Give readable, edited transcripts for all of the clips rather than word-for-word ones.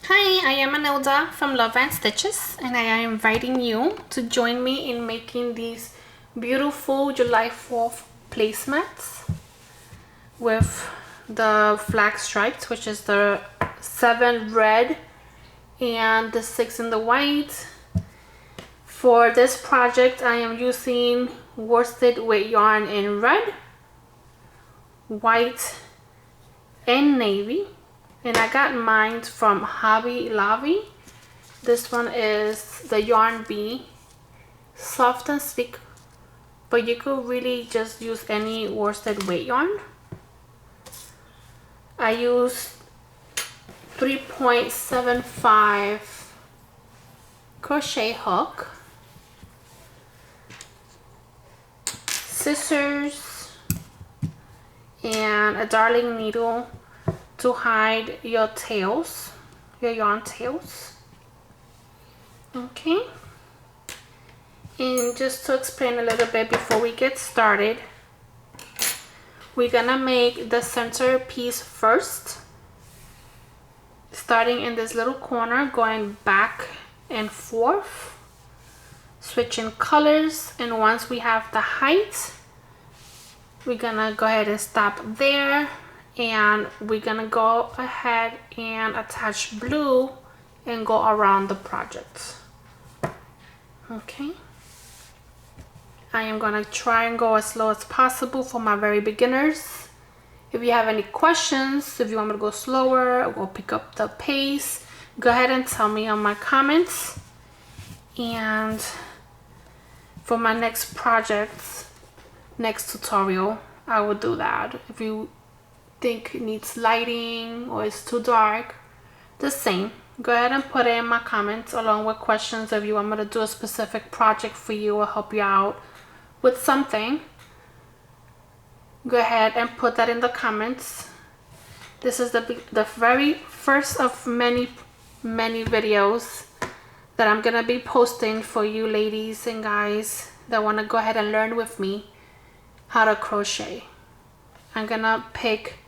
Hi, I am Anelda from Love and Stitches, and I am inviting you to join me in making these beautiful July 4th placemats with the flag stripes, which is the 7 red and the 6 in the white. For this project, I am using worsted weight yarn in red, white, and navy. And I got mine from Hobby Lobby. This one is the Yarn Bee, soft and sleek, but you could really just use any worsted weight yarn. I used 3.75 crochet hook, scissors, and a darling needle to hide your tails, your yarn tails. Okay, and just to explain a little bit before we get started, we're gonna make the center piece first, starting in this little corner, going back and forth, switching colors. And once we have the height, we're gonna go ahead and stop there, and we're gonna go ahead and attach blue and go around the project. Okay, I am gonna try and go as slow as possible for my very beginners. If you have any questions, if you want me to go slower or pick up the pace, go ahead and tell me on my comments. And for my next project, next tutorial, I will do that. If you think it needs lighting or it's too dark, the same, go ahead and put it in my comments along with questions. If you want me to do a specific project for you or help you out with something, go ahead and put that in the comments. This is the very first of many videos that I'm gonna be posting for you ladies and guys that want to go ahead and learn with me how to crochet. I'm gonna pick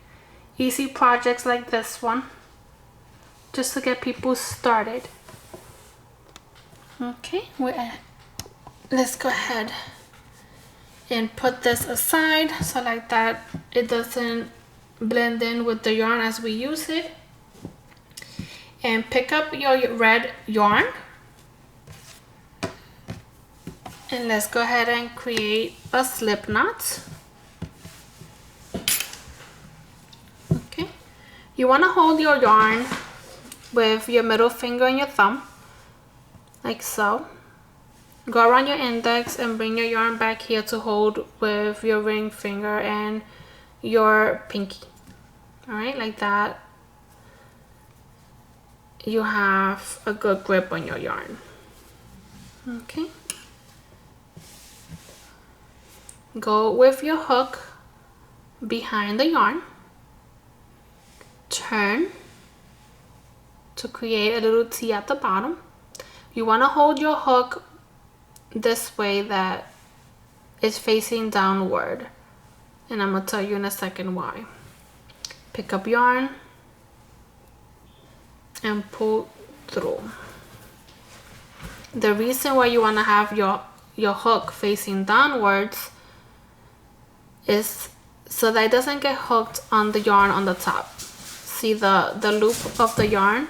easy projects like this one just to get people started. Okay, let's go ahead and put this aside so like that it doesn't blend in with the yarn as we use it. And pick up your red yarn, and let's go ahead and create a slip knot. Okay, you want to hold your yarn with your middle finger and your thumb like so. Go around your index and bring your yarn back here to hold with your ring finger and your pinky. All right, like that. You have a good grip on your yarn. Okay. Go with your hook behind the yarn. Turn to create a little T at the bottom. You want to hold your hook this way that it's facing downward, and I'm gonna tell you in a second why. Pick up yarn and pull through. The reason why you want to have your hook facing downwards is so that it doesn't get hooked on the yarn on the top. See the loop of the yarn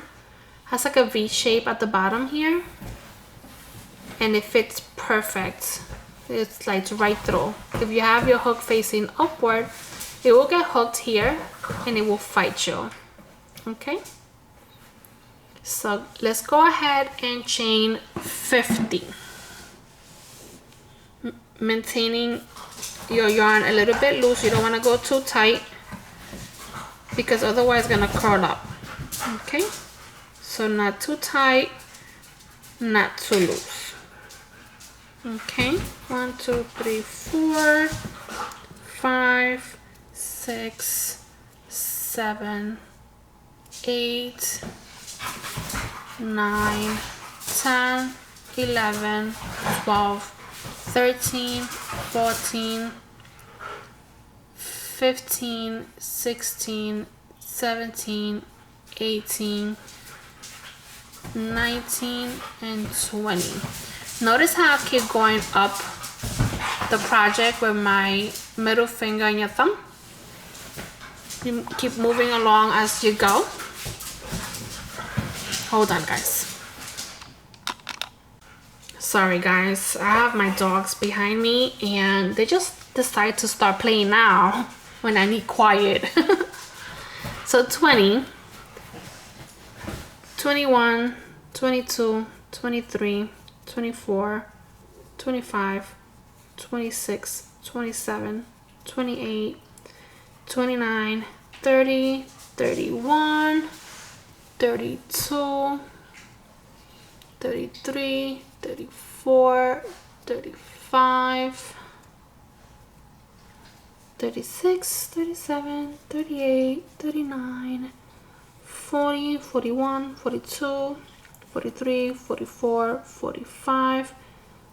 has like a V shape at the bottom here, and it fits perfect. It's like right through. If you have your hook facing upward, it will get hooked here and it will fight you. Okay, so let's go ahead and chain 50, maintaining your yarn a little bit loose. You don't want to go too tight because otherwise it's gonna curl up. Okay, so not too tight, not too loose. Okay, 1 2 3 4 5 6 7 8 9 10 11 12 13 14 15 16 17 18 19, and 20. Notice how I keep going up the project with my middle finger and your thumb. You keep moving along as you go. Hold on, guys. Sorry guys, I have my dogs behind me and they just decide to start playing now when I need quiet. So 20, 21, 22, 23, 24, 25, 26, 27, 28, 29, 30, 31, 32, 33, 34, 35, 36, 37, 38, 39, 40, 41, 42, 43, 44, 45,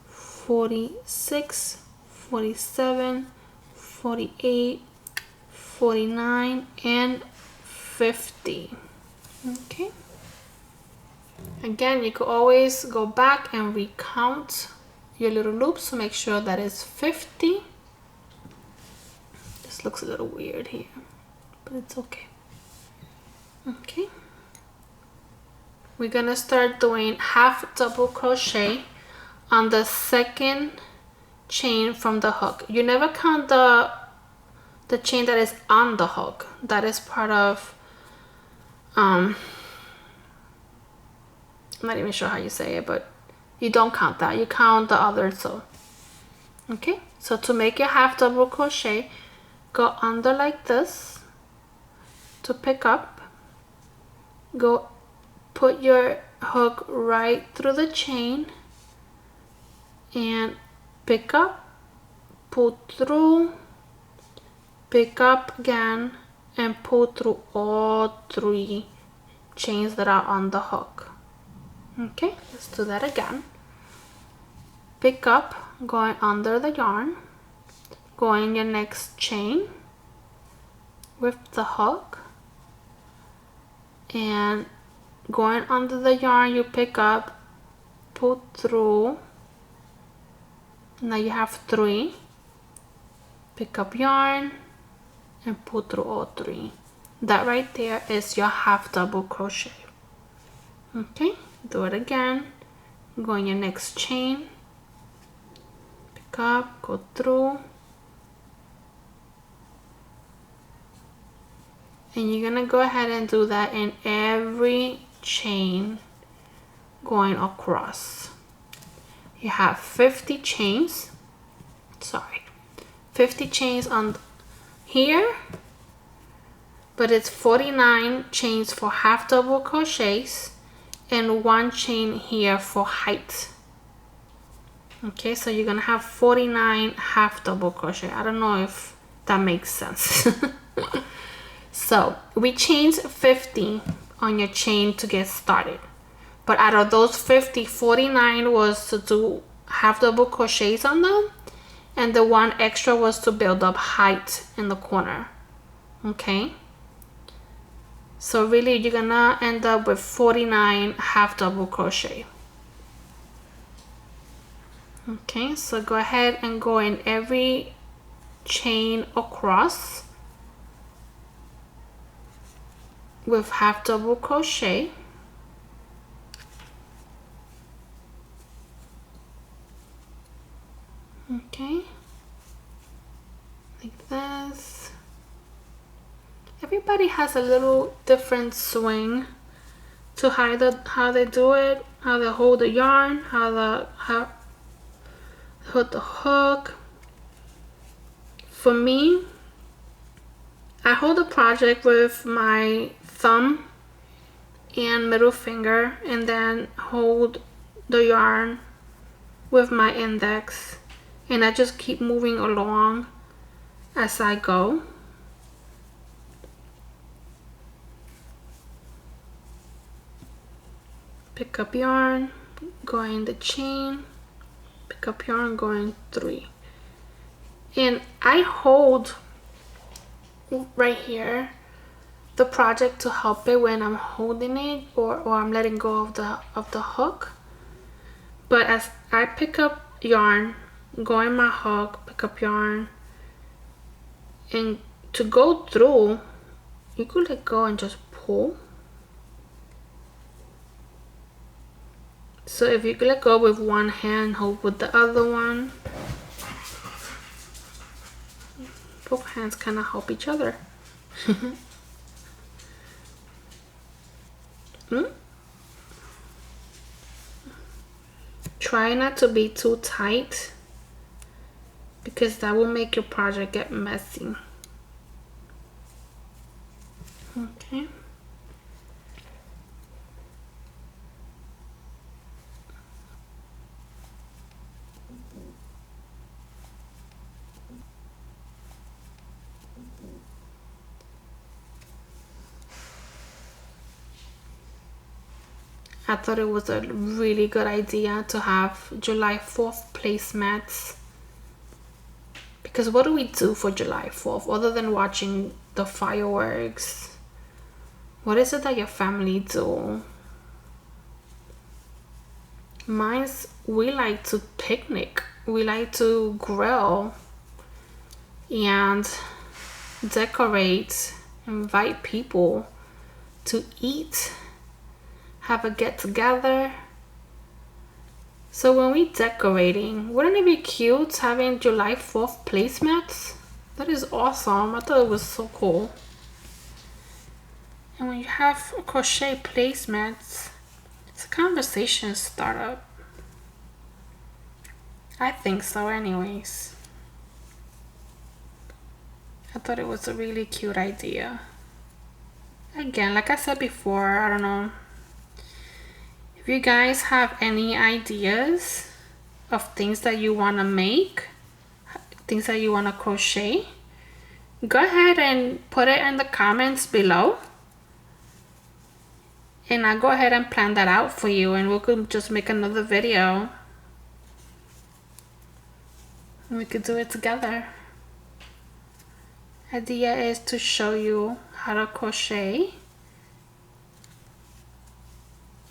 46, 47, 48, 49, and 50. Okay. Again, you could always go back and recount your little loops to make sure that it's 50. This looks a little weird here, but it's okay. Okay. We're gonna start doing half double crochet on the second chain from the hook. You never count the chain that is on the hook. That is part of I'm not even sure how you say it, but you don't count that. You count the other two. Okay, so to make your half double crochet, go under like this to pick up. Go put your hook right through the chain and pick up, pull through, pick up again, and pull through all 3 chains that are on the hook. Okay, let's do that again. Pick up, going under the yarn, go in your next chain with the hook, and going under the yarn, you pick up, pull through. Now you have 3. Pick up yarn and pull through all 3. That right there is your half double crochet. Okay, do it again. Go in your next chain, pick up, go through, and you're gonna go ahead and do that in every chain going across. You have 50 chains, 50 chains on here, but it's 49 chains for half double crochets and 1 chain here for height. Okay, so you're gonna have 49 half double crochet. I don't know if that makes sense. So we changed 50 on your chain to get started, but out of those 50, 49 was to do half double crochets on them, and the 1 extra was to build up height in the corner. Okay, so really you're gonna end up with 49 half double crochet. Okay, so go ahead and go in every chain across with half double crochet. Okay, like this. Everybody has a little different swing to how they do it, how they hold the yarn, how hold the hook. For me, I hold the project with my thumb and middle finger, and then hold the yarn with my index, and I just keep moving along as I go. Pick up yarn, go in the chain, pick up yarn, going 3, and I hold right here the project to help it when I'm holding it or I'm letting go of the hook. But as I pick up yarn, go in my hook, pick up yarn, and to go through, you could let go and just pull. So if you let go with one hand, hold with the other one. Both hands kind of help each other. Try not to be too tight, because that will make your project get messy. Okay. I thought it was a really good idea to have July 4th placemats, because what do we do for July 4th other than watching the fireworks? What is it that your family do? Mine's, we like to picnic, we like to grill and decorate, invite people to eat, have a get together. So when we decorating, wouldn't it be cute having July 4th placemats? That is awesome. I thought it was so cool. And when you have crochet placemats, it's a conversation starter. I think so anyways. I thought it was a really cute idea. Again, like I said before, I don't know. If you guys have any ideas of things that you want to make, things that you want to crochet, go ahead and put it in the comments below. And I'll go ahead and plan that out for you, and we could just make another video. We could do it together. Idea is to show you how to crochet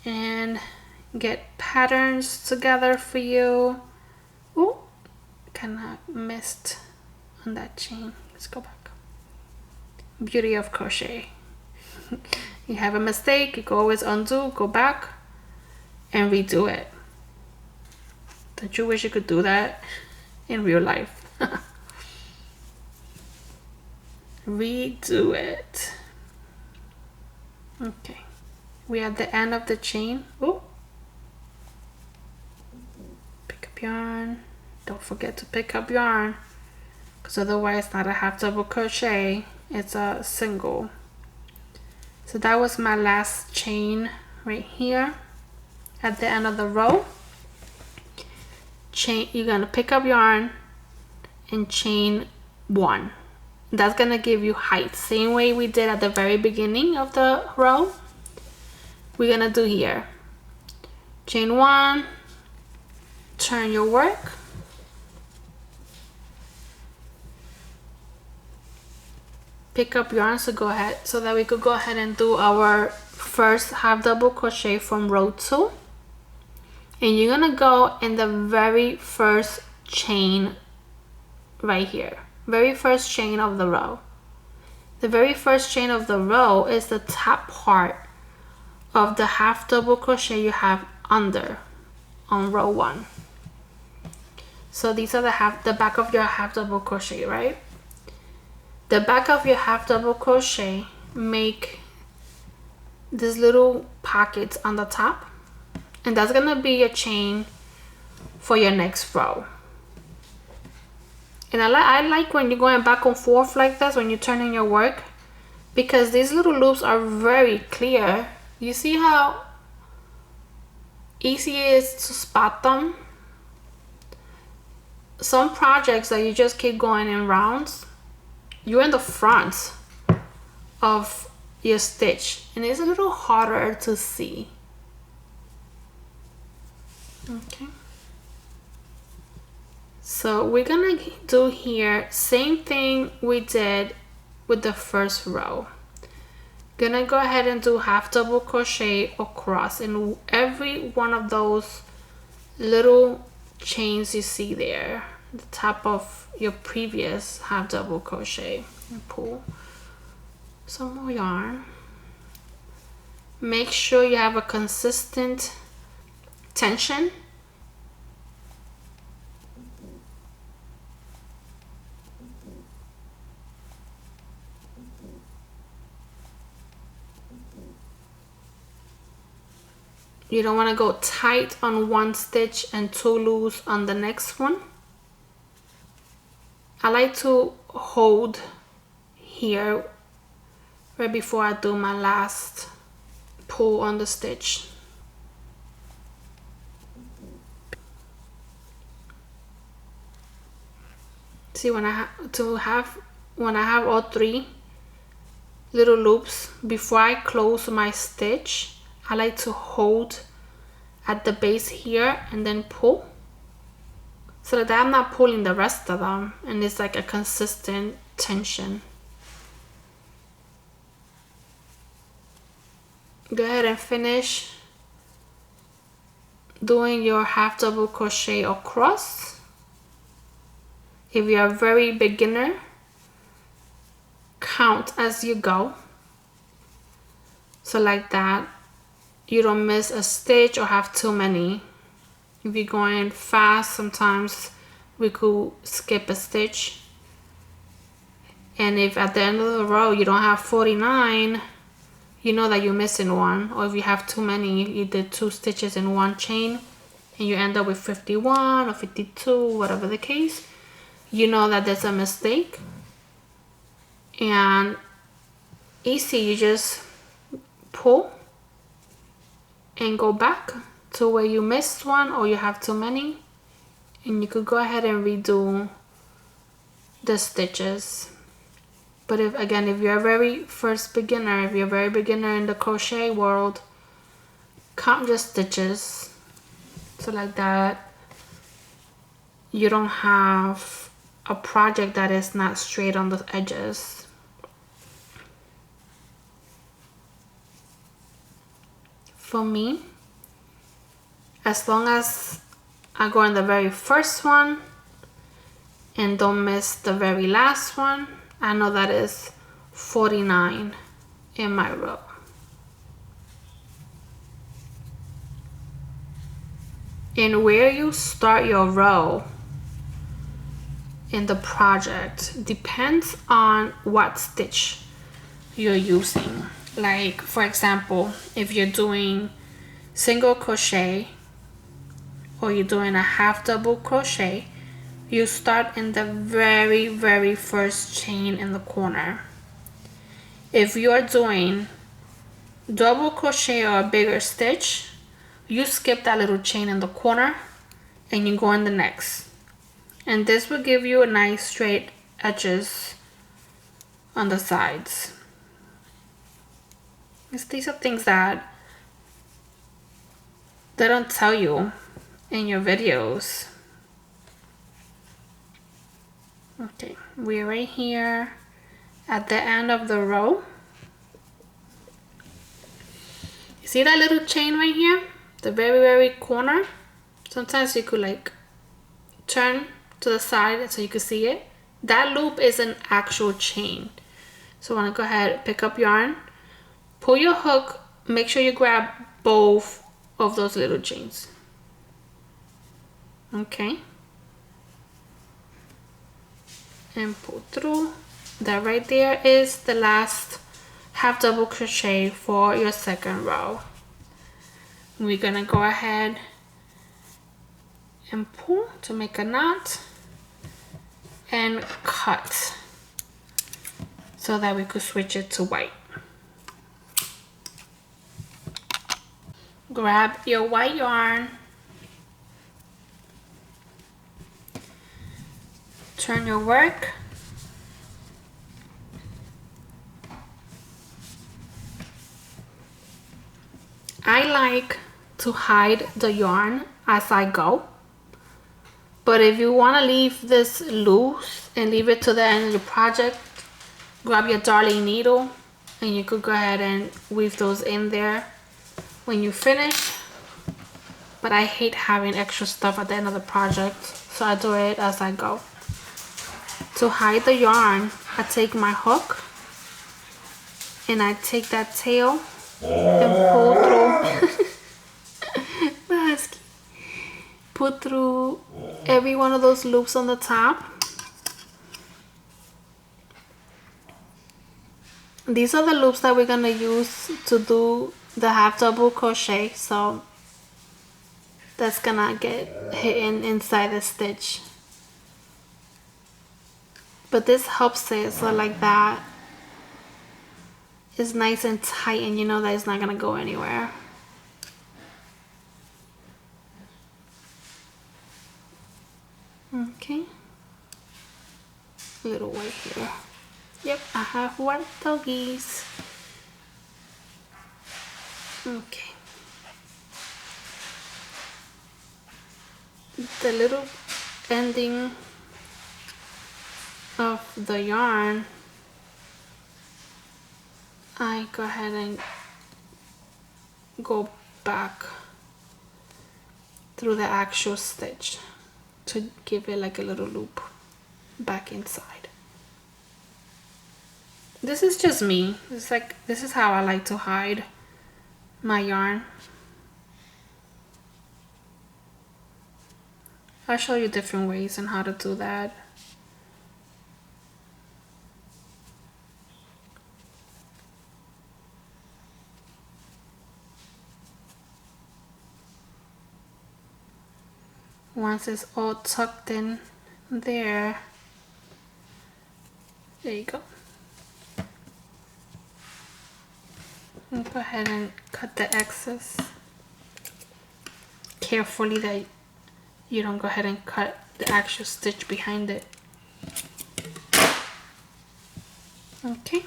and get patterns together for you. Ooh, kind of missed on that chain. Let's go back. Beauty of crochet. You have a mistake, you can always undo, go back and redo it. Don't you wish you could do that in real life? Redo it. Okay, we are at the end of the chain. Oh, pick up yarn. Don't forget to pick up yarn, because otherwise it's not a half double crochet, it's a single. So that was my last chain right here at the end of the row. Chain, you're gonna pick up yarn and chain one. That's gonna give you height, same way we did at the very beginning of the row. We're gonna do here. Chain one, turn your work, pick up yarn, so go ahead, so that we could go ahead and do our first half double crochet from row 2. And you're gonna go in the very first chain right here, very first chain of the row. The very first chain of the row is the top part of the half double crochet you have under on row 1. So these are the back of your half double crochet, right? The back of your half double crochet, make these little pockets on the top, and that's gonna be your chain for your next row. And I like when you're going back and forth like this when you're turning your work, because these little loops are very clear. You see how easy it is to spot them? Some projects that you just keep going in rounds, you're in the front of your stitch and it's a little harder to see. Okay, so we're gonna do here same thing we did with the first row. Gonna go ahead and do half double crochet across in every one of those little chains you see there, the top of your previous half double crochet, and pull some more yarn. Make sure you have a consistent tension. You don't want to go tight on one stitch and too loose on the next one. I like to hold here right before I do my last pull on the stitch. See, when I have all three little loops, before I close my stitch, I like to hold at the base here and then pull, so that I'm not pulling the rest of them, and it's like a consistent tension. Go ahead and finish doing your half double crochet across. If you're a very beginner, count as you go, so like that you don't miss a stitch or have too many. If you're going fast, sometimes we could skip a stitch, and if at the end of the row you don't have 49, you know that you're missing one. Or if you have too many, you did 2 stitches in one chain and you end up with 51 or 52, whatever the case, you know that there's a mistake. And easy, you just pull and go back to where you missed one or you have too many, and you could go ahead and redo the stitches. But if you're a very first beginner, if you're a very beginner in the crochet world, count your stitches, so like that you don't have a project that is not straight on the edges. For me, as long as I go in the very first one and don't miss the very last one, I know that is 49 in my row. And where you start your row in the project depends on what stitch you're using. Like, for example, if you're doing single crochet or you're doing a half double crochet, you start in the very, very first chain in the corner. If you're doing double crochet or a bigger stitch, you skip that little chain in the corner and you go in the next. And this will give you a nice straight edges on the sides. These are things that they don't tell you in your videos. Okay, we're right here at the end of the row. You see that little chain right here? The very, very corner? Sometimes you could like turn to the side so you can see it. That loop is an actual chain. So I want to go ahead, pick up yarn, pull your hook, make sure you grab both of those little chains. Okay. And pull through. That right there is the last half double crochet for your second row. We're gonna go ahead and pull to make a knot and cut so that we could switch it to white. Grab your white yarn, turn your work, I like to hide the yarn as I go, but if you want to leave this loose and leave it to the end of your project, grab your darling needle and you could go ahead and weave those in there when you finish. But I hate having extra stuff at the end of the project, so I do it as I go. To hide the yarn, I take my hook and I take that tail and pull through. Put through every one of those loops on the top. These are the loops that we're gonna use to do the half double crochet, so that's gonna get hidden inside the stitch. But this helps it, so like that is nice and tight, and you know that it's not gonna go anywhere. Okay, a little white here. Yep, I have white doggies. Okay, the little ending of the yarn, I go ahead and go back through the actual stitch to give it like a little loop back inside. This is just me. It's like, this is how I like to hide my yarn. I'll show you different ways on how to do that. Once it's all tucked in there you go. And go ahead and cut the excess. Carefully that you don't go ahead and cut the actual stitch behind it. Okay.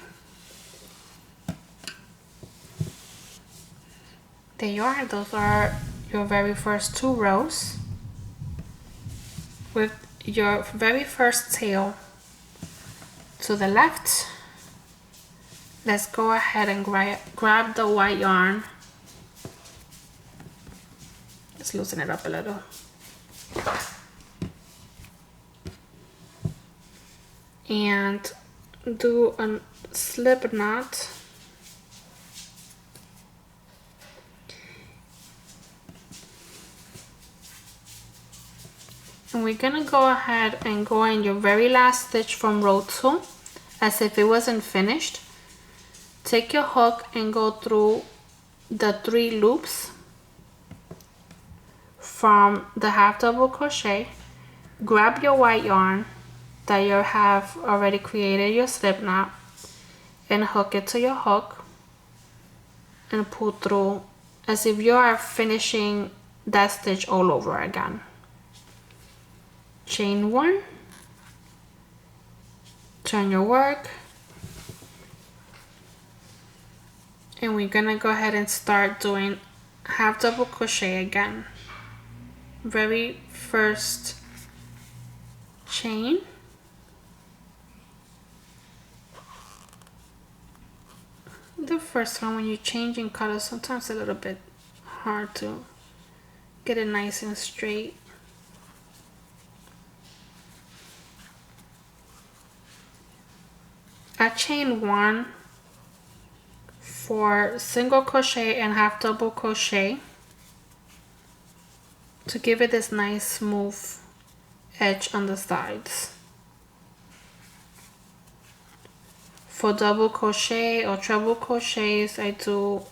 There you are. Those are your very first 2 rows. With your very first tail to the left, let's go ahead and grab the white yarn. Let's loosen it up a little. And do a slip knot. And we're gonna go ahead and go in your very last stitch from row 2 as if it wasn't finished. Take your hook and go through the 3 loops from the half double crochet. Grab your white yarn that you have already created your slip knot and hook it to your hook and pull through as if you are finishing that stitch all over again. Chain 1, turn your work, and we're gonna go ahead and start doing half double crochet again. Very first chain, the first one when you're changing colors, sometimes a little bit hard to get it nice and straight. I chain 1 for single crochet and half double crochet to give it this nice smooth edge on the sides. For double crochet or treble crochets, I do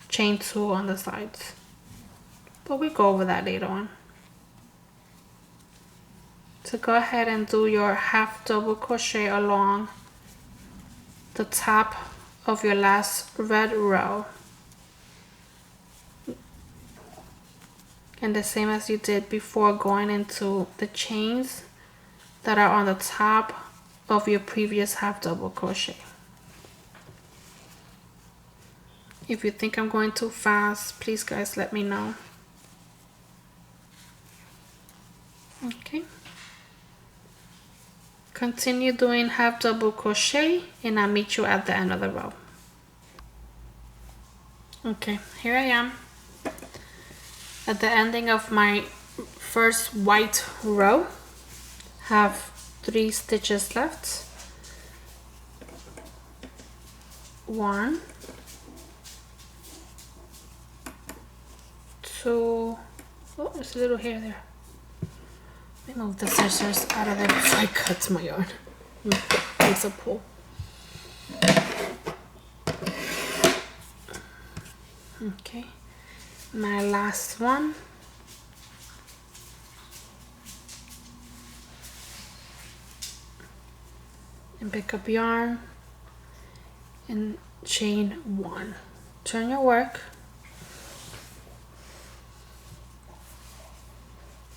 chain 2 on the sides, but we go over that later on. So go ahead and do your half double crochet along the top of your last red row, and the same as you did before, going into the chains that are on the top of your previous half double crochet. If you think I'm going too fast, please guys let me know. Okay, continue doing half double crochet and I'll meet you at the end of the row. Okay, here I am at the ending of my first white row. Have 3 stitches left. 1, 2, oh, there's a little hair there. Let me move the scissors out of there before I cut my yarn. It's a pull. Okay, my last one. And pick up yarn and chain 1. Turn your work.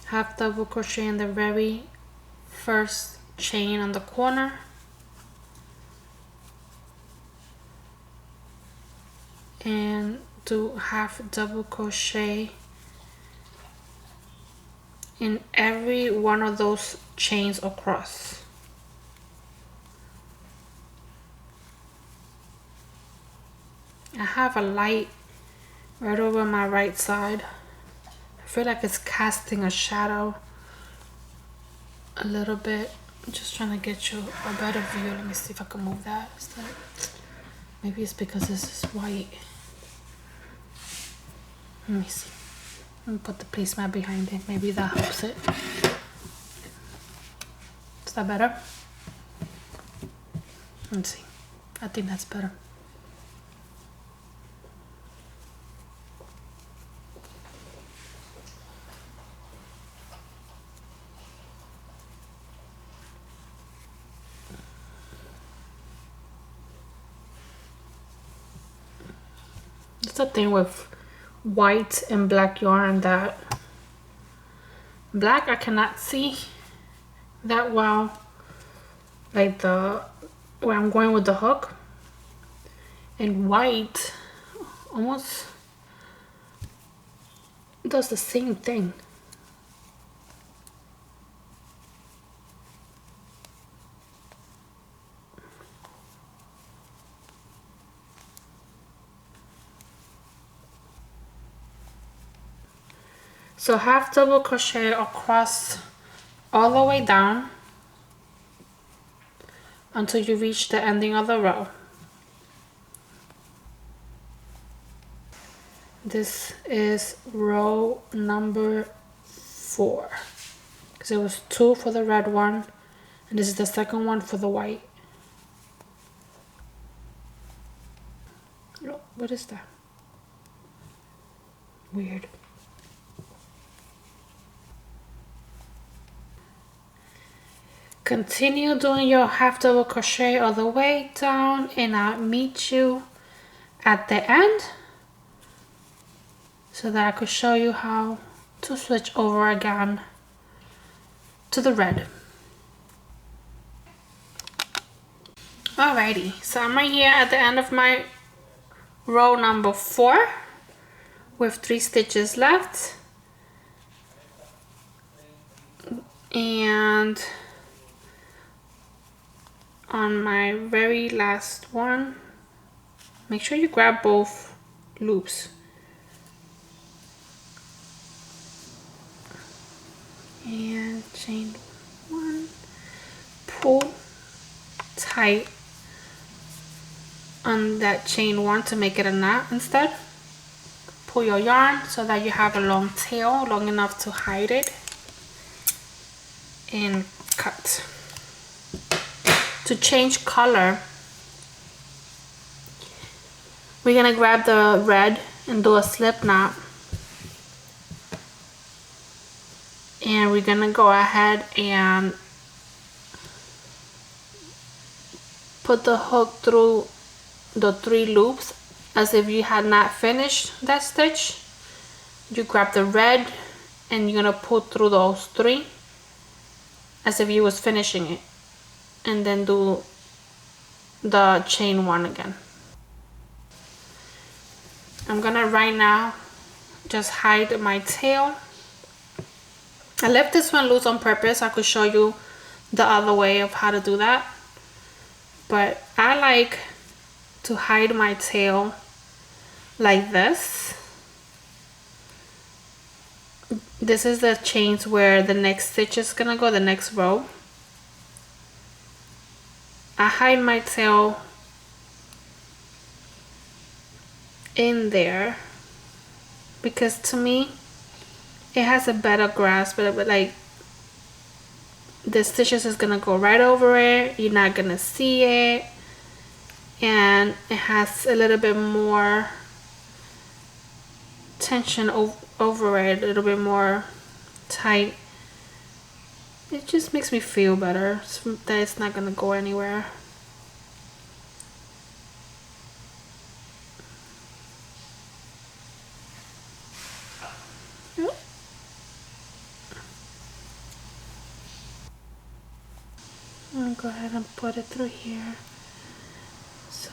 Half double crochet in the very first chain on the corner. And do half double crochet in every one of those chains across. I have a light right over my right side. I feel like it's casting a shadow a little bit. I'm just trying to get you a better view. Let me see if I can move that. Maybe it's because this is white. Let me see. Let me put the placemat behind it. Maybe that helps it. Is that better? Let's see. I think that's better. It's the thing with white and black yarn that black I cannot see that well, like where I'm going with the hook, and white almost does the same thing. So half double crochet across all the way down until you reach the ending of the row. This is row number 4, because it was 2 for the red one and this is the second one for the white. Oh, what is that? Weird. Continue doing your half double crochet all the way down, and I'll meet you at the end so that I could show you how to switch over again to the red. Alrighty, so I'm right here at the end of my row number 4 with 3 stitches left, and on my very last one, make sure you grab both loops. And chain 1, pull tight on that chain 1 to make it a knot instead. Pull your yarn so that you have a long tail, long enough to hide it, and cut. To change color, we're gonna grab the red and do a slip knot, and we're gonna go ahead and put the hook through the 3 loops as if you had not finished that stitch. You grab the red and you're gonna pull through those 3 as if you was finishing it, and then do the chain 1 again. I'm gonna right now just hide my tail. I left this one loose on purpose. I could show you the other way of how to do that, but I like to hide my tail like this. This is the chains where the next stitch is gonna go, the next row. I hide my tail in there because to me it has a better grasp, but like the stitches is gonna go right over it, you're not gonna see it, and it has a little bit more tension over it, a little bit more tight. It just makes me feel better that it's not gonna go anywhere. I'm gonna go ahead and put it through here. So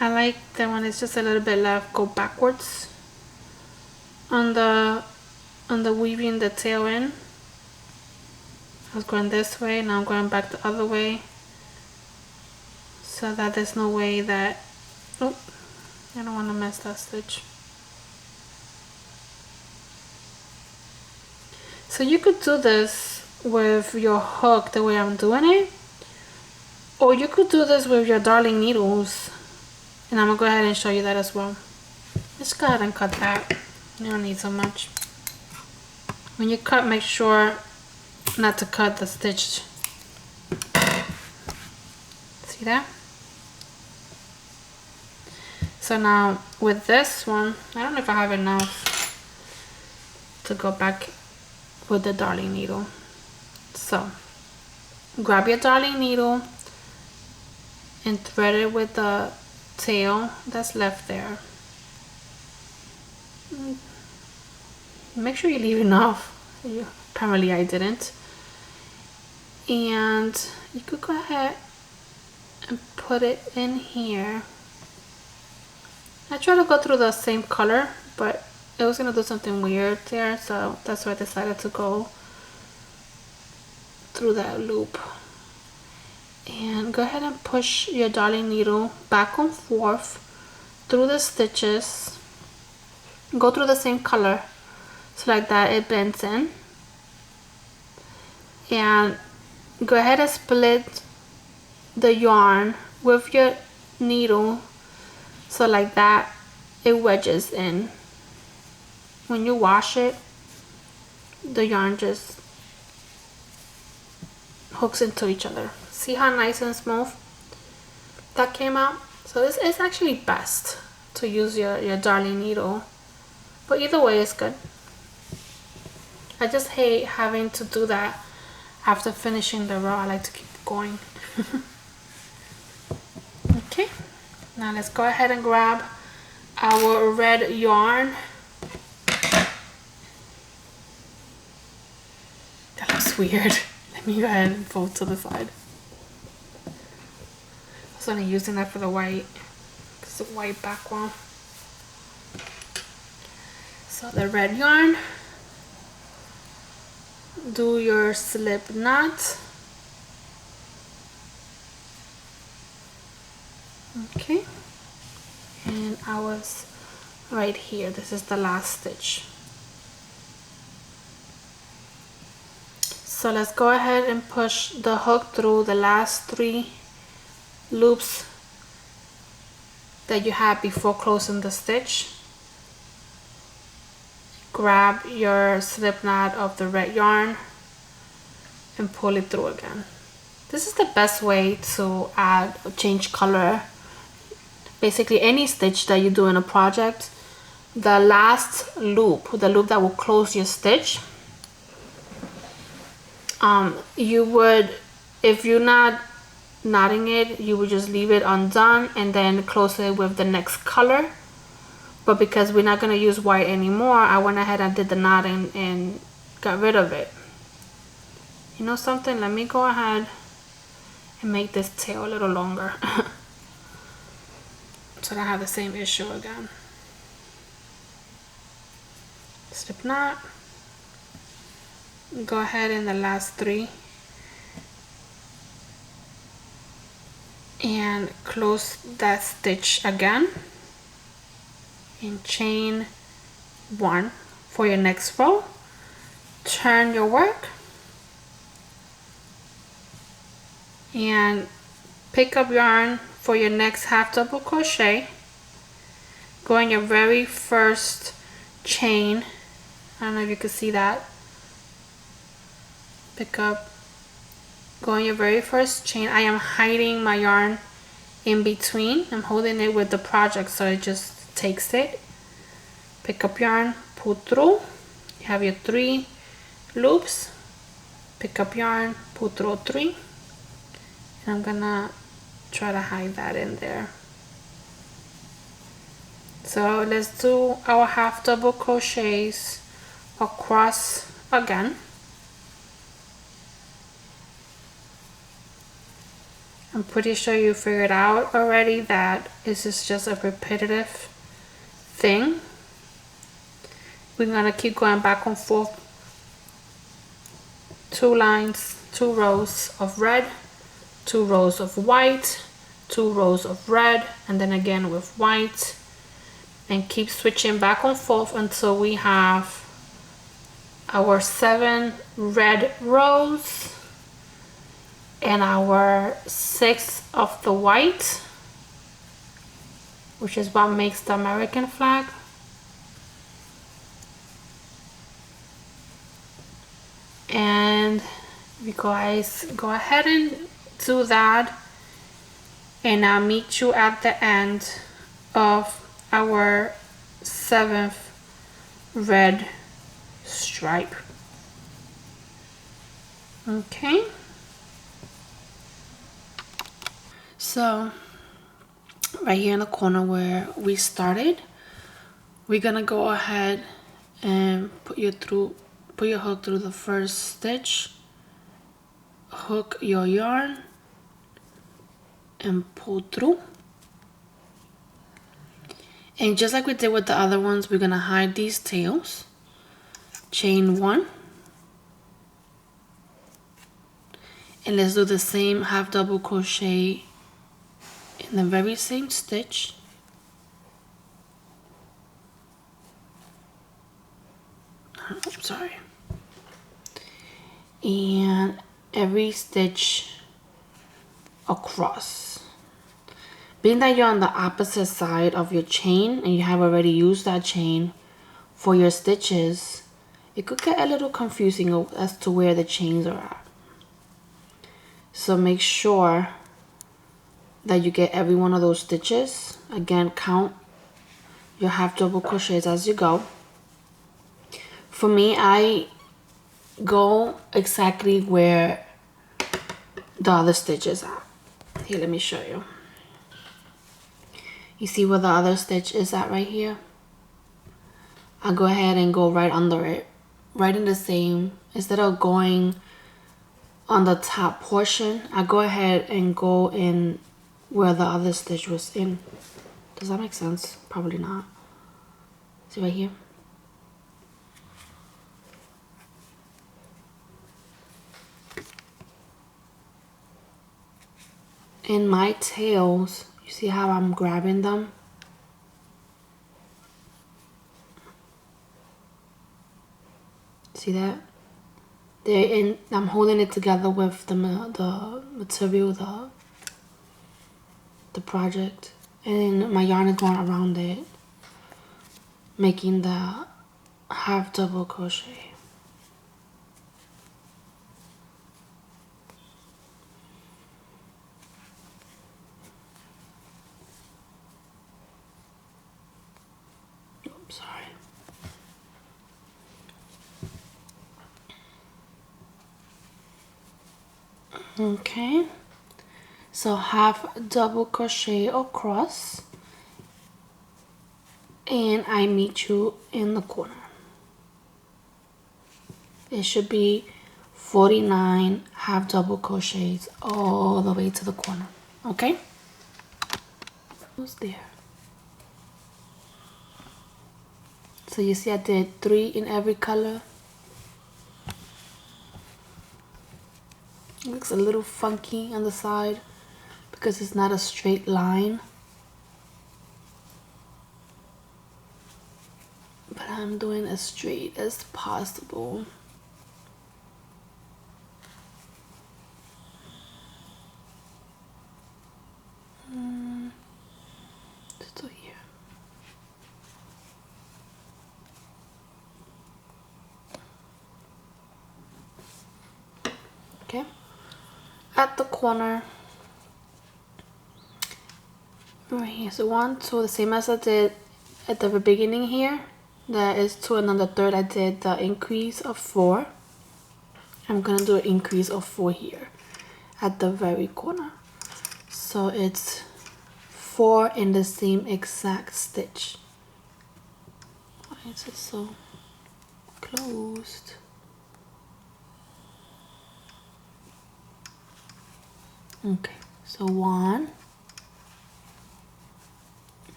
I like that when it's just a little bit left, go backwards on the weaving the tail in. I was going this way, now I'm going back the other way, so that there's no way that, oh, I don't want to mess that stitch. So you could do this with your hook the way I'm doing it, or you could do this with your darling needles, and I'm gonna go ahead and show you that as well. Let's go ahead and cut that. You don't need so much. When you cut, make sure not to cut the stitch. See that? So now with this one, I don't know if I have enough to go back with the darling needle. So grab your darling needle and thread it with the tail that's left there. Make sure you leave enough. Apparently I didn't. And you could go ahead and put it in here. I tried to go through the same color, but it was gonna do something weird there, so that's why I decided to go through that loop. And go ahead and push your darling needle back and forth through the stitches. Go through the same color, so like that it bends in. And go ahead and split the yarn with your needle, so like that it wedges in. When you wash it, the yarn just hooks into each other. See how nice and smooth that came out? So it's actually best to use your darling needle, but either way is good. I just hate having to do that after finishing the row. I like to keep going. Okay, now let's go ahead and grab our red yarn. That looks weird. Let me go ahead and fold to the side. I was only using that for the white, because the white background. So the red yarn, do your slip knot. Okay, and I was right here. This is the last stitch. So let's go ahead and push the hook through the last 3 loops that you had before closing the stitch. Grab your slip knot of the red yarn and pull it through again. This is the best way to add or change color. Basically any stitch that you do in a project, the last loop, the loop that will close your stitch, you would, if you're not knotting it, you would just leave it undone and then close it with the next color. But because we're not going to use white anymore, I went ahead and did the knotting and got rid of it. You know something? Let me go ahead and make this tail a little longer so I don't have the same issue again. Slip knot. Go ahead in the last 3. and close that stitch again and chain 1 for your next row. Turn your work and pick up yarn for your next half double crochet. Go in your very first chain. I don't know if you can see that. Pick up, go in your very first chain. I am hiding my yarn in between. I'm holding it with the project so it just takes it. Pick up yarn, pull through. You have your 3 loops. Pick up yarn, pull through 3. And I'm gonna try to hide that in there. So let's do our half double crochets across again. I'm pretty sure you figured out already that this is just a repetitive thing. We're gonna keep going back and forth. 2 lines, 2 rows of red, 2 rows of white, 2 rows of red, and then again with white, and keep switching back and forth until we have our 7 red rows and our 6 of the white, which is what makes the American flag. And you guys go ahead and do that, and I'll meet you at the end of our 7th red stripe. Okay, so right here in the corner where we started, we're gonna go ahead and put your hook through the first stitch, hook your yarn and pull through. And just like we did with the other ones, we're gonna hide these tails. Chain 1, and let's do the same half double crochet in the very same stitch. Sorry. And every stitch across. Being that you're on the opposite side of your chain and you have already used that chain for your stitches, it could get a little confusing as to where the chains are at. So make sure that you get every one of those stitches. Again, count your half double crochets as you go. For me, I go exactly where the other stitch is at. Here, let me show you. You see where the other stitch is at right here? I'll go ahead and go right under it, right in the same, instead of going on the top portion, I go ahead and go in where the other stitch was in. Does that make sense? Probably not. See right here? In my tails, you see how I'm grabbing them? See that? They're in. I'm holding it together with the material, the project, and my yarn is going around it, making the half double crochet. Oops, sorry. Okay, so half double crochet across, and I meet you in the corner. It should be 49 half double crochets all the way to the corner. Okay, who's there? So you see I did 3 in every color. It looks a little funky on the side because it's not a straight line. But I'm doing as straight as possible. So here. Okay. At the corner, right here. So 1, 2, the same as I did at the beginning here. That is 2, and on the third I did the increase of 4. I'm gonna do an increase of 4 here at the very corner. So it's 4 in the same exact stitch. Why is it so closed? Okay, so 1,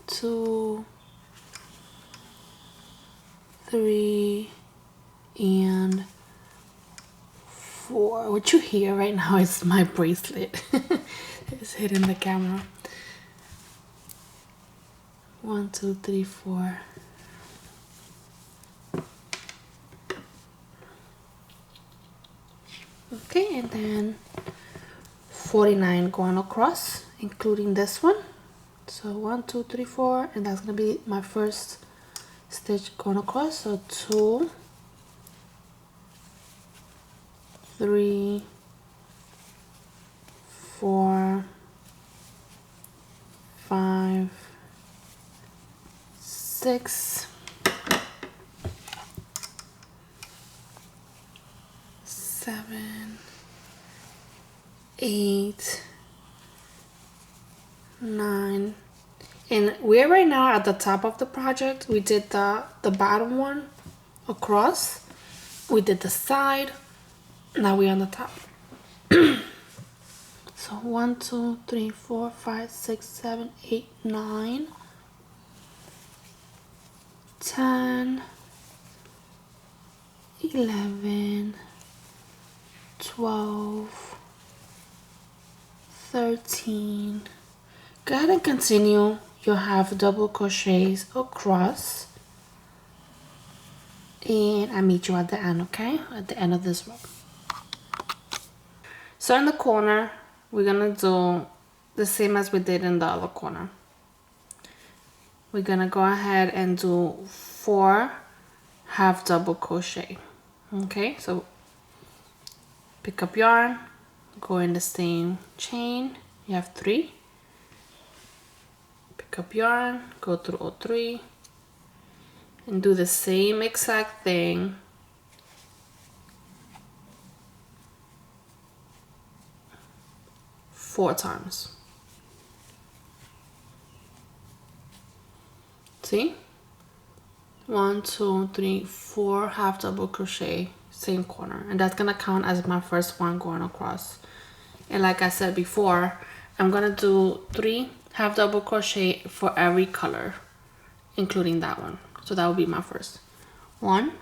2, 3, and 4. What you hear right now is my bracelet. It's hitting the camera. 1, 2, 3, 4. Okay, and then 49 going across, including this one. So 1, 2, 3, 4, and that's gonna be my first stitch going across. So 2, 3, 4, 5, 6, 7, 8, 9, and we're right now at the top of the project. We did the bottom one across, we did the side, now we're on the top. So 1, 2, 3, 4, 5, 6, 7, 8, 9, 10, 11, 12, 13. Go ahead and continue your half double crochets across, and I meet you at the end, okay? At the end of this row. So in the corner, we're gonna do the same as we did in the other corner. We're gonna go ahead and do 4 half double crochet. Okay, so pick up yarn, go in the same chain, you have 3. Pick up yarn, go through all 3, and do the same exact thing four times. See? 1, 2, 3, 4 half double crochet, same corner, and that's gonna count as my first one going across. And like I said before, I'm gonna do 3 half double crochet for every color, including that one. So that will be my first 1,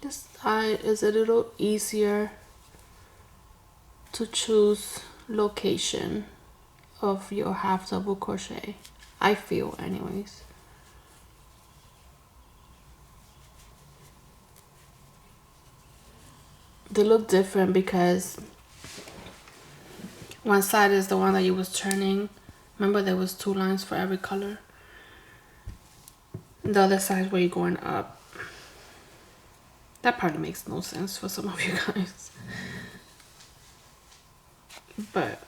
'This side is a little easier to choose location of your half double crochet, I feel anyways. They look different because one side is the one that you was turning. Remember there was 2 lines for every color. The other side where you're going up. That probably makes no sense for some of you guys. But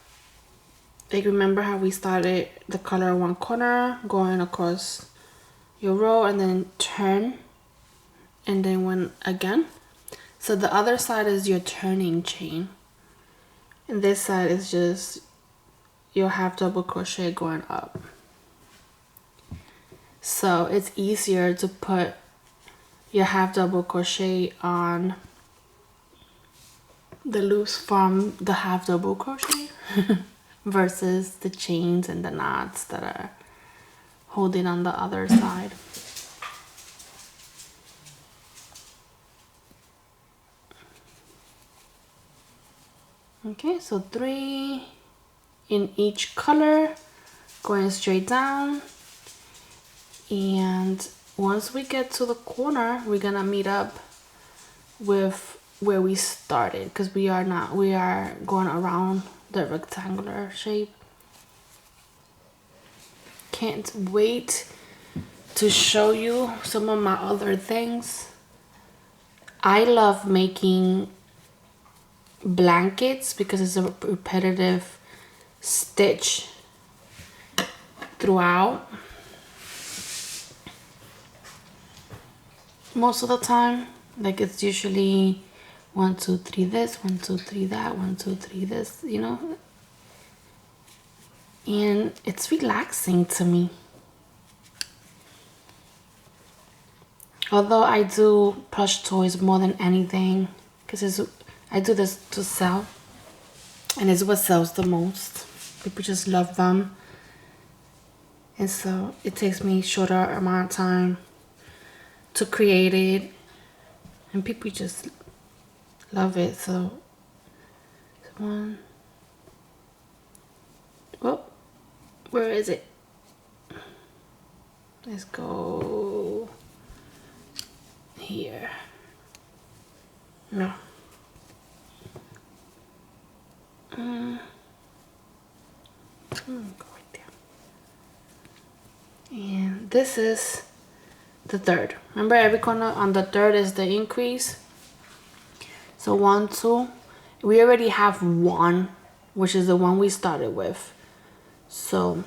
like, remember how we started the color one corner, going across your row, and then turn, and then one again. So the other side is your turning chain, and this side is just your half double crochet going up. So it's easier to put your half double crochet on the loops from the half double crochet versus the chains and the knots that are hold it on the other side. Okay, so 3 in each color, going straight down. And once we get to the corner, we're gonna meet up with where we started, because we are going around the rectangular shape. Can't wait to show you some of my other things. I love making blankets because it's a repetitive stitch throughout most of the time. Like, it's usually 1 2 3 this, 1 2 3 that, 1 2 3 this, you know, and it's relaxing to me. Although I do plush toys more than anything, because I do this to sell, and it's what sells the most. People just love them, and so it takes me shorter amount of time to create it, and people just love it. So one, oh, where is it? Let's go here. No. Go right there. And this is the third. Remember, every corner on the third is the increase. So 1 2, we already have 1, which is the one we started with. So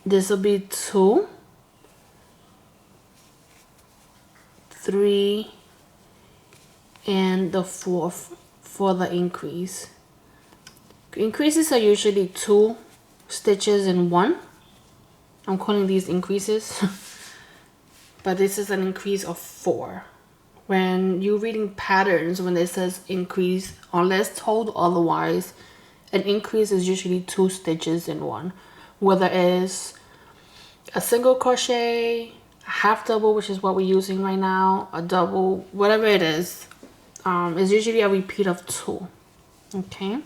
this will be 2 3 and the 4th for the increase. Increases are usually 2 stitches in 1. I'm calling these increases. But this is an increase of 4. When you're reading patterns, when it says increase, unless told otherwise, an increase is usually 2 stitches in 1. Whether it's a single crochet, a half double, which is what we're using right now, a double, whatever it is usually a repeat of 2. Okay,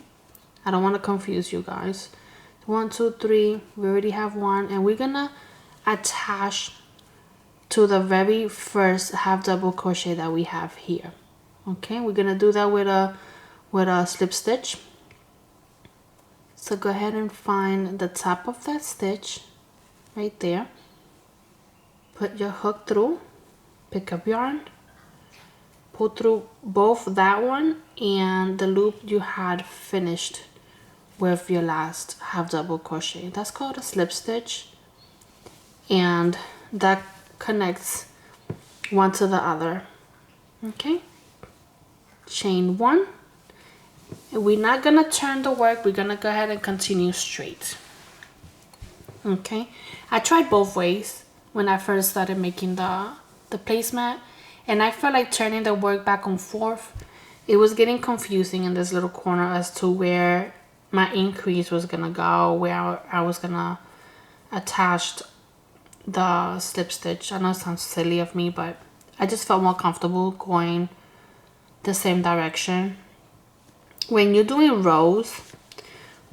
I don't want to confuse you guys. 1 2 3, we already have 1, and we're gonna attach to the very first half double crochet that we have here. Okay, we're gonna do that with a slip stitch. So go ahead and find the top of that stitch right there. Put your hook through, pick up yarn, pull through both that one and the loop you had finished with your last half double crochet. That's called a slip stitch, and that connects one to the other. Okay, chain 1. We're not gonna turn the work, we're gonna go ahead and continue straight. Okay, I tried both ways when I first started making the placemat, and I felt like turning the work back and forth, it was getting confusing in this little corner as to where my increase was gonna go, where I was gonna attach the slip stitch. I know it sounds silly of me, but I just felt more comfortable going the same direction. When you're doing rows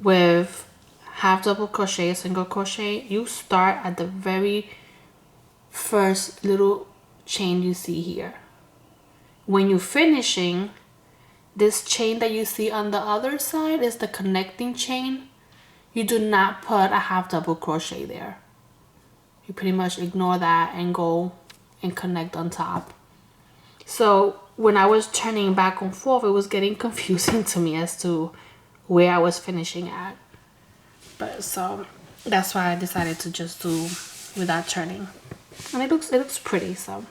with half double crochet, single crochet, you start at the very first little chain you see here. When you're finishing, this chain that you see on the other side is the connecting chain. You do not put a half double crochet there. You pretty much ignore that and go and connect on top. So when I was turning back and forth, it was getting confusing to me as to where I was finishing at. But so that's why I decided to just do without turning. And it looks pretty. So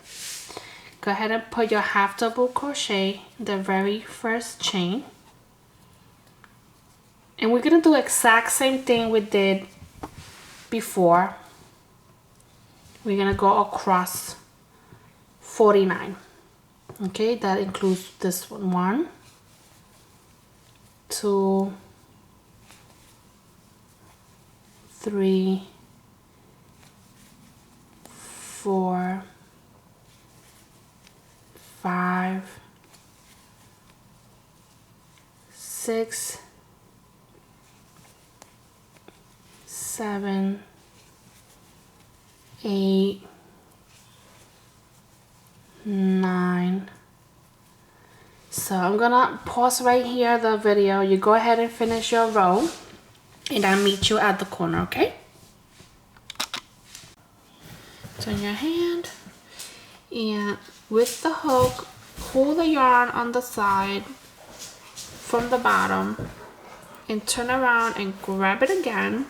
go ahead and put your half double crochet the very first chain. And we're gonna do exact same thing we did before. We're gonna go across 49. Okay, that includes this one. 1 2 3 4, 5, 6, 7, 8, 9. So I'm gonna pause right here the video. You go ahead and finish your row, and I'll meet you at the corner, okay? Turn your hand, and with the hook, pull the yarn on the side from the bottom and turn around and grab it again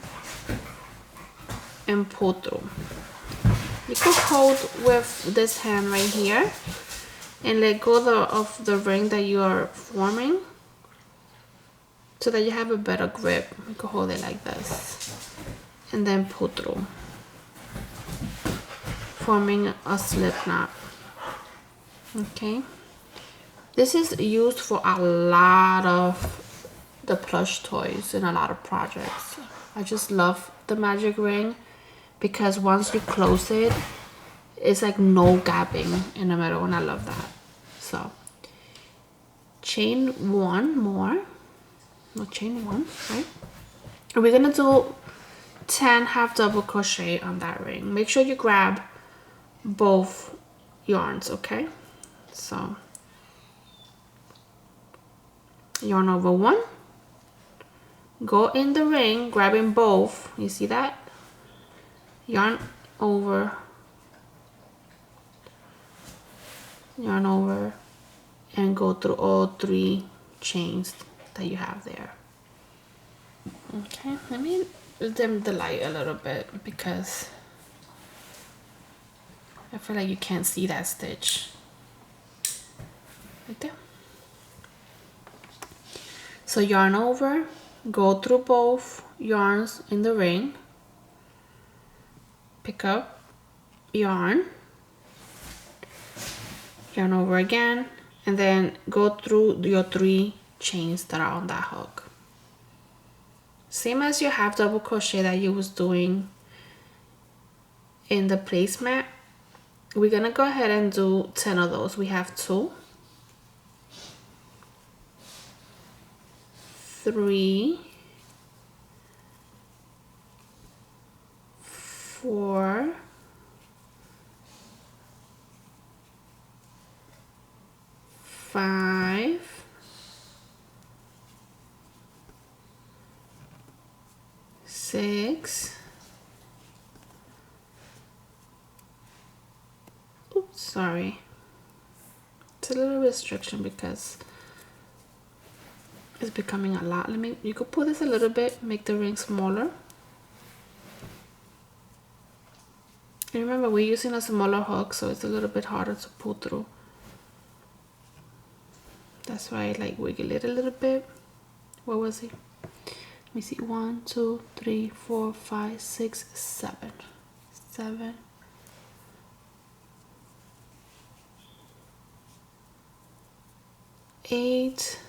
and pull through. You can hold with this hand right here and let go of the ring that you are forming so that you have a better grip. You can hold it like this and then pull through, forming a slip knot. Okay, this is used for a lot of the plush toys and a lot of projects. I just love the magic ring because once you close it, it's like no gapping in the middle, and I love that. So chain one more, no, chain one, right? And we're gonna do 10 half double crochet on that ring. Make sure you grab both yarns, okay? So yarn over one, go in the ring, grabbing both. You see that? Yarn over, and go through all 3 chains that you have there. Okay, let me dim the light a little bit because I feel like you can't see that stitch right there. So yarn over, go through both yarns in the ring, pick up yarn, yarn over again, and then go through your 3 chains that are on that hook. Same as your half double crochet that you was doing in the placemat. We're gonna go ahead and do 10 of those. We have 2, 3, 4, 5, 6, oops, sorry, it's a little restriction because it's becoming a lot. You could pull this a little bit, make the ring smaller. And remember, we're using a smaller hook, so it's a little bit harder to pull through. That's why I like wiggle it a little bit. What was it? Let me see. 1, 2, 3, 4, 5, 6, 7. 7. 8.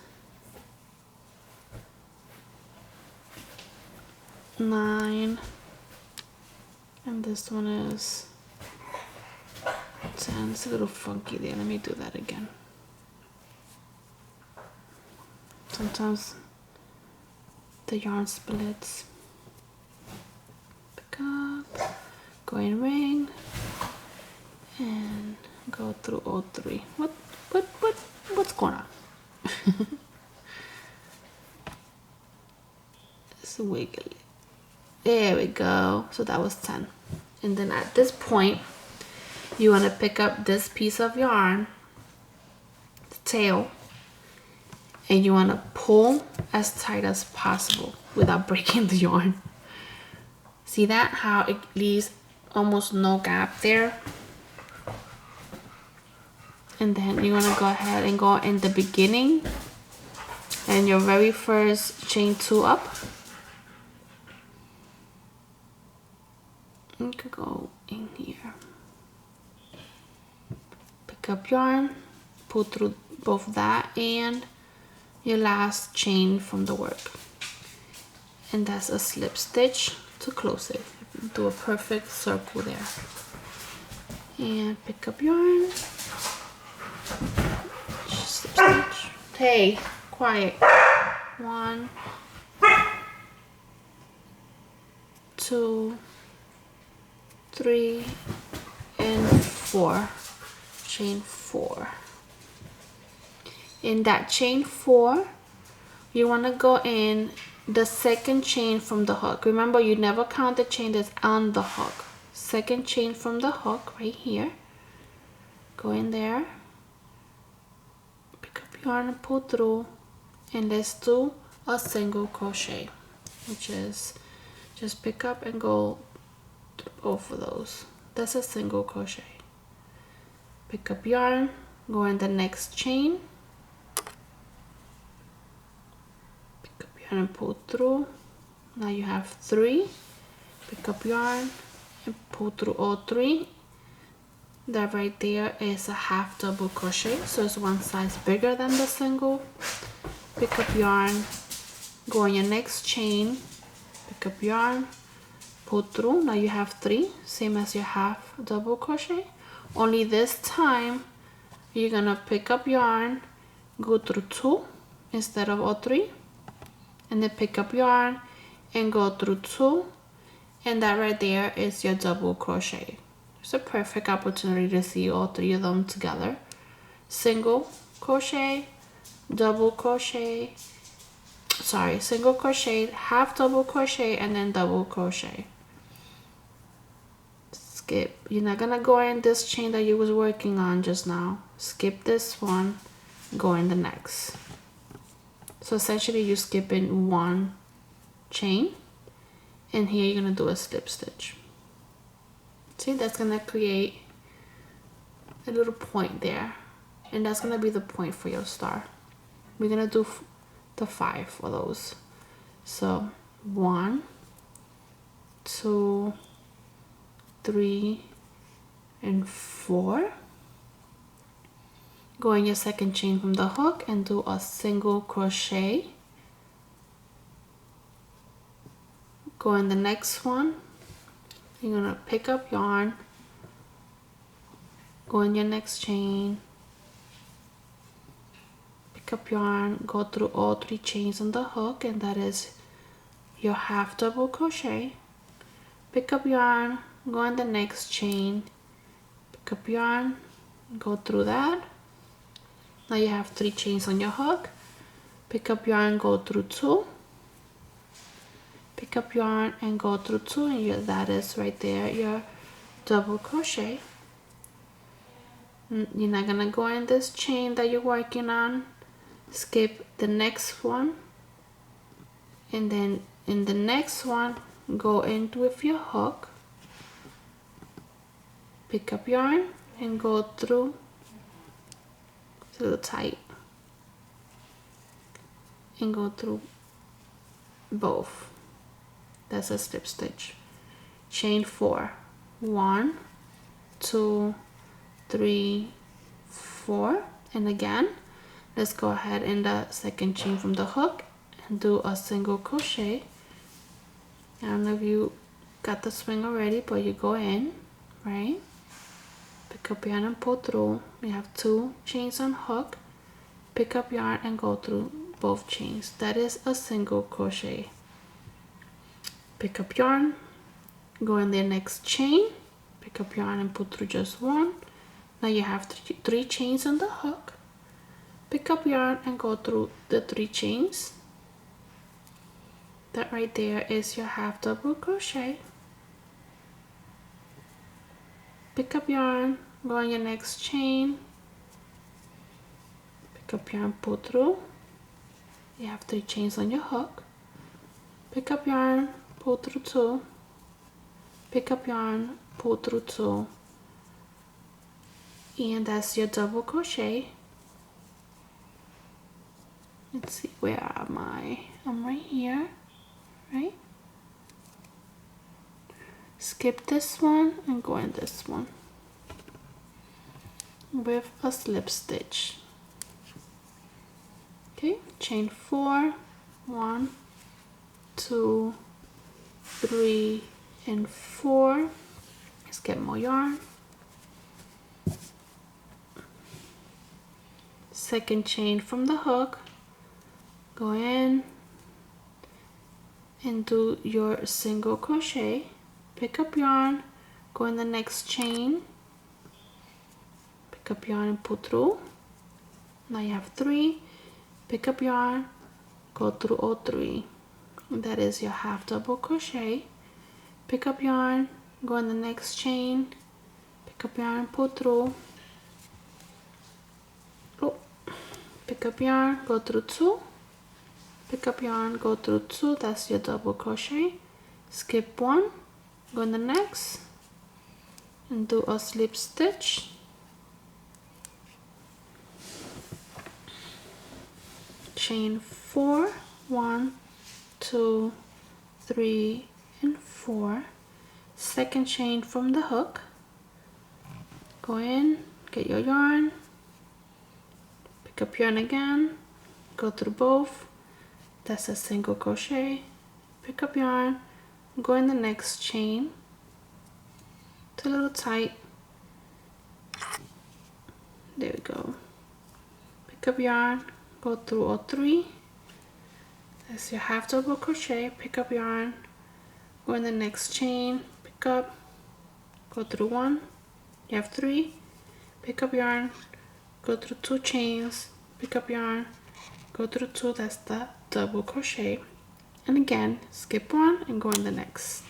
9. And this one is 10. It's a little funky there. Let me do that again. Sometimes the yarn splits. Pick up, go in ring, and go through all 3. What's going on? Just wiggle it. There we go. So that was 10. And then at this point, you want to pick up this piece of yarn, the tail, and you want to pull as tight as possible without breaking the yarn. See that? How it leaves almost no gap there. And then you want to go ahead and go in the beginning and your very first chain 2 up. You could go in here, pick up yarn, pull through both that and your last chain from the work, and that's a slip stitch to close it. Do a perfect circle there. and pick up yarn, slip stitch. Hey, quiet. 1, 2, 3, and 4. Chain 4. In that chain 4, you want to go in the second chain from the hook. Remember, you never count the chain that's on the hook. Second chain from the hook right here. Go in there, pick up yarn and pull through, and let's do a single crochet, which is just pick up and go through both of those. That's a single crochet. Pick up yarn, go in the next chain, pick up yarn and pull through. Now you have 3. Pick up yarn and pull through all 3. That right there is a half double crochet, so it's one size bigger than the single. Pick up yarn, go in your next chain, pick up yarn, pull through. Now you have 3, same as your half double crochet, only this time you're gonna pick up yarn, go through 2 instead of all 3, and then pick up yarn and go through 2, and that right there is your double crochet. It's a perfect opportunity to see all 3 of them together. Single crochet, double crochet, single crochet, half double crochet, and then double crochet. Skip. You're not gonna go in this chain that you was working on just now. Skip this one, go in the next. So essentially you're skipping 1 chain, and here you're gonna do a slip stitch. See, that's gonna create a little point there, and that's gonna be the point for your star. We're gonna do the 5 for those. So 1, 2, 3, and 4. Go in your second chain from the hook and do a single crochet. Go in the next one. You're gonna pick up yarn, go in your next chain, pick up yarn, go through all 3 chains on the hook, and that is your half double crochet. Pick up yarn, go in the next chain, pick up yarn, go through that. Now you have 3 chains on your hook. Pick up yarn, go through 2. Pick up yarn and go through 2, and that is right there your double crochet. You're not gonna go in this chain that you're working on. Skip the next one, and then in the next one go in with your hook, pick up yarn and go through. It's a little tight, and go through both. That's a slip stitch. Chain 4. 1, 2, 3, 4, and again let's go ahead in the second chain from the hook and do a single crochet. I don't know if you got the swing already, but you go in, right? Pick up yarn and pull through. We have 2 chains on hook. Pick up yarn and go through both chains. That is a single crochet. Pick up yarn, go in the next chain, pick up yarn and pull through just 1. Now you have 3 chains on the hook. Pick up yarn and go through the 3 chains. That right there is your half double crochet. Pick up yarn, go in your next chain, pick up yarn, pull through. You have 3 chains on your hook. Pick up yarn, pull through 2, pick up yarn, pull through 2, and that's your double crochet. Let's see, where am I? I'm right here, right? Skip this one and go in this one with a slip stitch. Okay, chain 4, 1, 2, 3, and 4. Let's get more yarn. second chain from the hook, go in and do your single crochet, pick up yarn, go in the next chain, pick up yarn and pull through. Now you have 3, pick up yarn, go through all 3. That is your half double crochet. Pick up yarn, go in the next chain, pick up yarn, pull through. Oh, pick up yarn, go through 2, pick up yarn, go through 2. That's your double crochet. Skip 1, go in the next and do a slip stitch. Chain 4, 1, 2, 3 and 4. Second chain from the hook, go in, get your yarn, pick up yarn again, go through both. That's a single crochet. Pick up yarn, go in the next chain, it's a little tight, there we go. Pick up yarn, go through all 3. That's your half double crochet. Pick up yarn, go in the next chain, pick up, go through 1, you have 3, pick up yarn, go through 2 chains, pick up yarn, go through 2. That's the double crochet. And again, skip 1 and go in the next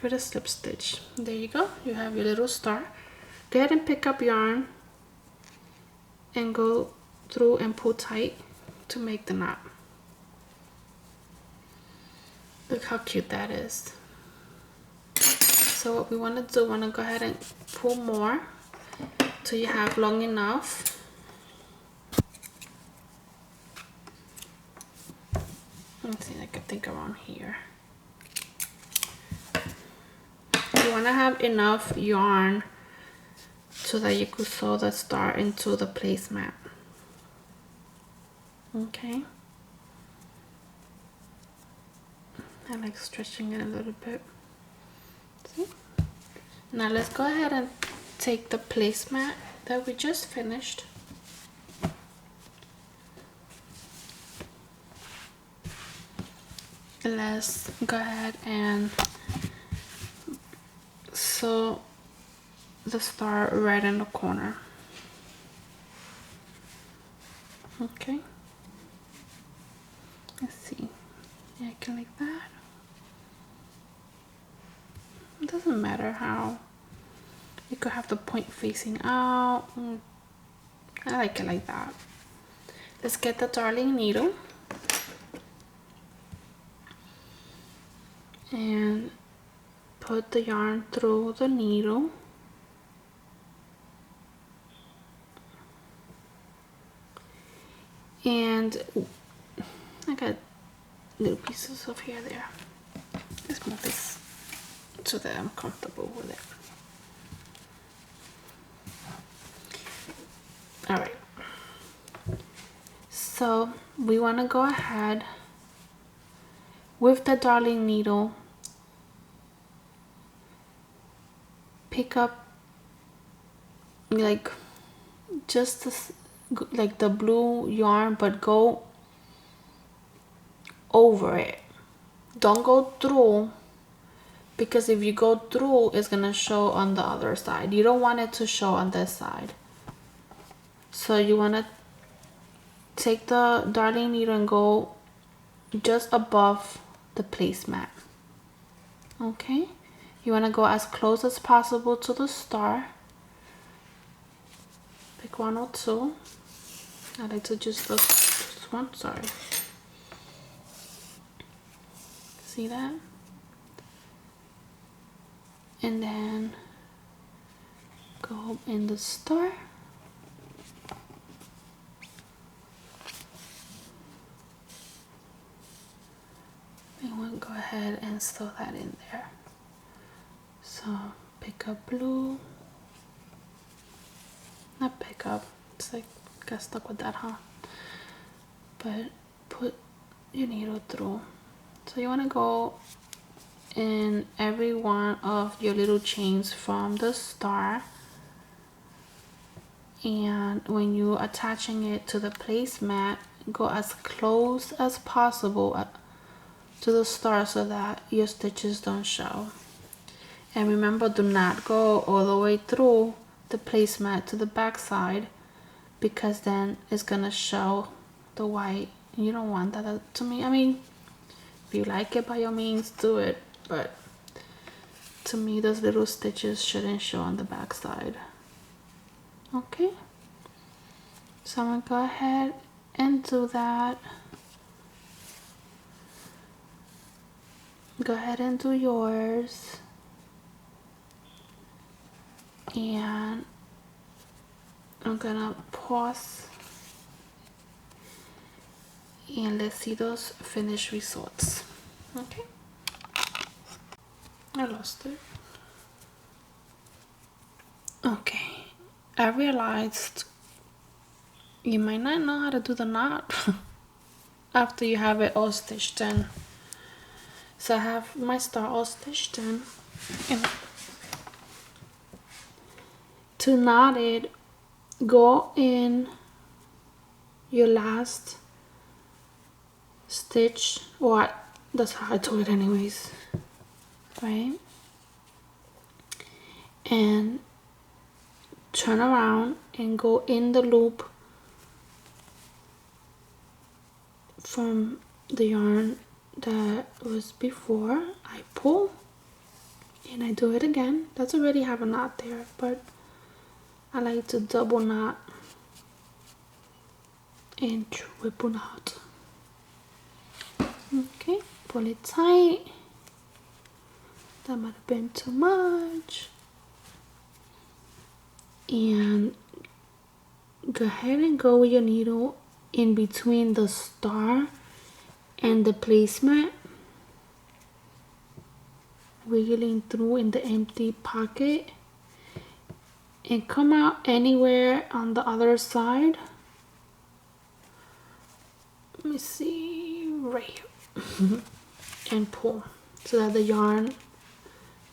with a slip stitch. There you go, you have your little star. Go ahead and pick up yarn and go through and pull tight to make the knot. Look how cute that is. So what we want to do, want to go ahead and pull more till you have long enough. Let's see, I can think around here. You want to have enough yarn so that you could sew the star into the placemat. Okay. I like stretching it a little bit. See? Now let's go ahead and take the placemat that we just finished. Let's go ahead and sew the star right in the corner. Okay. Let's see. Yeah, I can like that. It doesn't matter how. You could have the point facing out. I like it like that. Let's get the darling needle and put the yarn through the needle. And I got little pieces of hair there. Let's move this so that I'm comfortable with it. All right. So we want to go ahead with the darling needle, pick up like just this, like the blue yarn, but go over it. Don't go through, because if you go through, it's gonna show on the other side. You don't want it to show on this side. So you want to take the darling needle and go just above the placemat. Okay, you want to go as close as possible to the star. Pick 1 or 2. I like to just look just one. Sorry. See that? And then go in the star. And we'll go ahead and sew that in there. So pick up blue. Not pick up, it's like got stuck with that, huh? But put your needle through. So you want to go in every one of your little chains from the star And when you're attaching it to the placemat, go as close as possible to the star so that your stitches don't show. And remember, do not go all the way through the placemat to the back side, because then it's gonna show the white. You don't want that. To me, I mean, if you like it, by all means do it, but to me those little stitches shouldn't show on the back side. Okay, so I'm gonna go ahead and do that. Go ahead and do yours. And I'm gonna pause and let's see those finished results. Okay, I lost it. Okay, I realized you might not know how to do the knot after you have it all stitched in. So I have my star all stitched in, and to knot it, go in your last stitch, or that's how I do it anyways, right? And turn around and go in the loop from the yarn that was before. I pull and I do it again. That's already have a knot there, but I like to double knot and triple knot. Okay, pull it tight. That might have been too much. And go ahead and go with your needle in between the star and the placemat, wiggling through in the empty pocket, and come out anywhere on the other side. Let me see, right here. And pull so that the yarn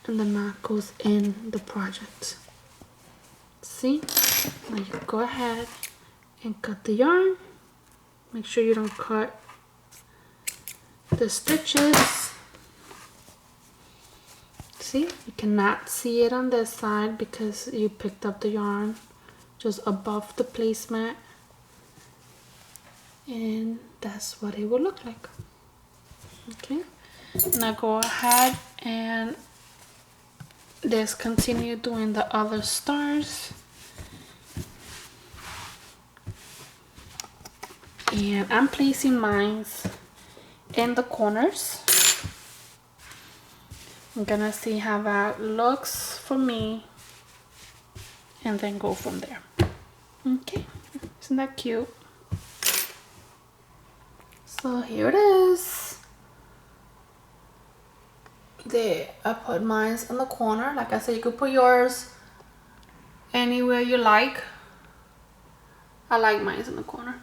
and the knot goes in the project. See? Now you go ahead and cut the yarn. Make sure you don't cut the stitches. See? You cannot see it on this side because you picked up the yarn just above the placemat. And that's what it will look like. Okay? Now go ahead and let's continue doing the other stars. And I'm placing mine in the corners. I'm gonna see how that looks for me and then go from there. Okay, isn't that cute? So here it is. There, I put mine in the corner. Like I said, you could put yours anywhere you like. I like mine in the corner.